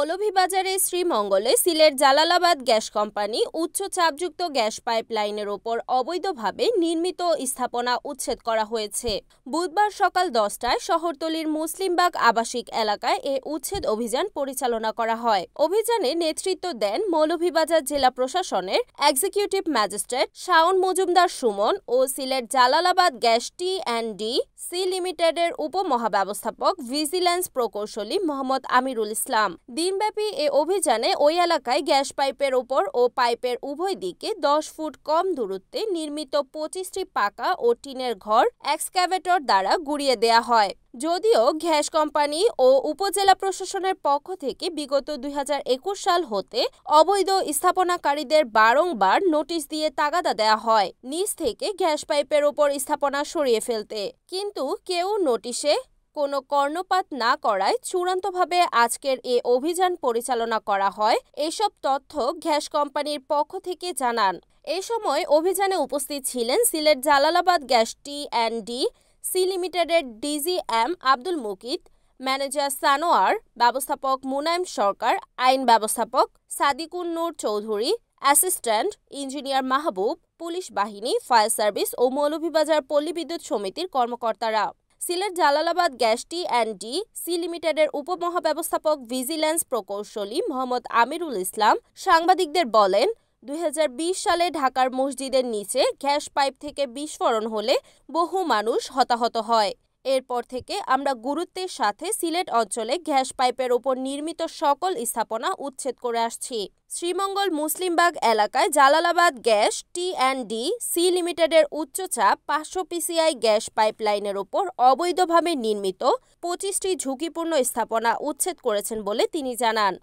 মৌলভীবাজারে শ্রীমঙ্গলে Sylhet Jalalabad gas company উচ্চ চাপযুক্ত gas পাইপলাইনের ওপর অবৈধভাবে নির্মিত স্থাপনা উচ্ছেদ করা হয়েছে। বুধবার সকাল 10টায় শহরতলির মুসলিমবাগ আবাসিক এলাকায় এ উচ্ছেদ অভিযান পরিচালনা করা হয়। অভিযানে নেতৃত্ব দেন মৌলভীবাজার জেলা প্রশাসনের এক্সিকিউটিভ ম্যাজিস্ট্রেট শাওন মজুমদার সুমন ও সিলেট জালালাবাদ গ্যাস টি&ডি সি লিমিটেডের উপমহাব্যবস্থাপক ভিজিল্যান্স প্রকৌশলী মোহাম্মদ আমিরুল ইসলাম। দিনব্যাপী এ অভিযানে ওই এলাকায় গ্যাস পাইপের ওপর ও পাইপের উভয় দিকে 10 ফুট কম দূরত্বে নির্মিত 25টি পাকা ও টিনের ঘর এক্সক্যাভেটর দ্বারা গুড়িয়ে দেয়া হয়। যদিও গ্যাস কোম্পানি ও উপজেলা প্রশাসনের পক্ষ থেকে বিগত 2021 সাল হতে অবৈধ স্থাপনাকারীদের বারংবার নোটিশ দিয়ে তাগাদা দেয়া হয় নিচ থেকে গ্যাস পাইপের ওপর স্থাপনা সরিয়ে ফেলতে, কিন্তু কেউ নোটিশে কোনো কর্ণপাত না করায় চূড়ান্তভাবে আজকের এ অভিযান পরিচালনা করা হয়। এসব তথ্য গ্যাস কোম্পানির পক্ষ থেকে জানান। এ সময় অভিযানে উপস্থিত ছিলেন সিলেট জালালাবাদ গ্যাস টি&ডি সি লিমিটেডের DG M Abdul Mukit, manager Sanowar, ব্যবস্থাপক মুনাইম সরকার, আইন ব্যবস্থাপক Sadikun Noor Chowdhury, assistant engineer Mahbub, police বাহিনী, ফায়ার সার্ভিস ও মৌলভীবাজার পল্লী বিদ্যুৎ সমিতির কর্মকর্তারা। সিলেট জালালাবাদ গ্যাস টি&ডি সি লিমিটেডের উপমহাব্যবস্থাপক ভিজিল্যান্স প্রকৌশলী মোহাম্মদ আমিরুল ইসলাম সাংবাদিকদের বলেন, 2020 সালে ঢাকার মসজিদের নিচে গ্যাস পাইপ থেকে বিস্ফোরণ হলে বহু মানুষ হতাহত হয়। এরপর থেকে আমরা গুরুত্বের সাথে সিলেট অঞ্চলে গ্যাস পাইপের ওপর নির্মিত সকল স্থাপনা উচ্ছেদ করে আসছি। শ্রীমঙ্গল মুসলিমবাগ এলাকায় জালালাবাদ গ্যাস টি&ডি সি লিমিটেডের উচ্চচাপ 500 PCI গ্যাস পাইপলাইনের ওপর অবৈধভাবে নির্মিত 25টি ঝুঁকিপূর্ণ স্থাপনা উচ্ছেদ করেছেন বলে তিনি জানান।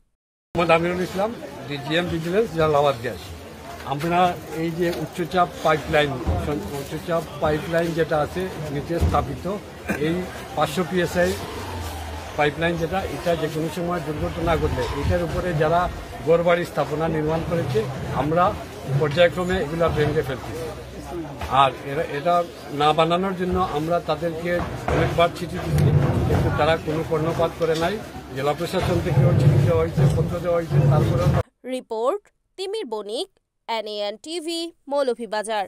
Amirul Islam, DGM vigilance Jalalabad gas. আমরা এই যে উচ্চচাপ পাইপলাইন যেটা আছে নিচে স্থাপিত, এই 500 PSI পাইপলাইন যেটা, এটা যে কোনো সময় দুর্ঘটনা ঘটলে এটার উপরে যারা ঘরবাড়ি স্থাপনা নির্মাণ করেছে আমরা পর্যায়ক্রমে এগুলো ভেঙে ফেলতেছি। আর এটা না বানানোর জন্য আমরা তাদেরকে অনেকবার চিঠি দিচ্ছি, কিন্তু তারা কোনো কর্ণপাত করে নাই। জেলা প্রশাসন থেকেও চিঠি দেওয়া হয়েছে, পত্র দেওয়া হয়েছে। তারপরে রিপোর্ট তিমির বণিক, NAN TV, মৌলভীবাজার।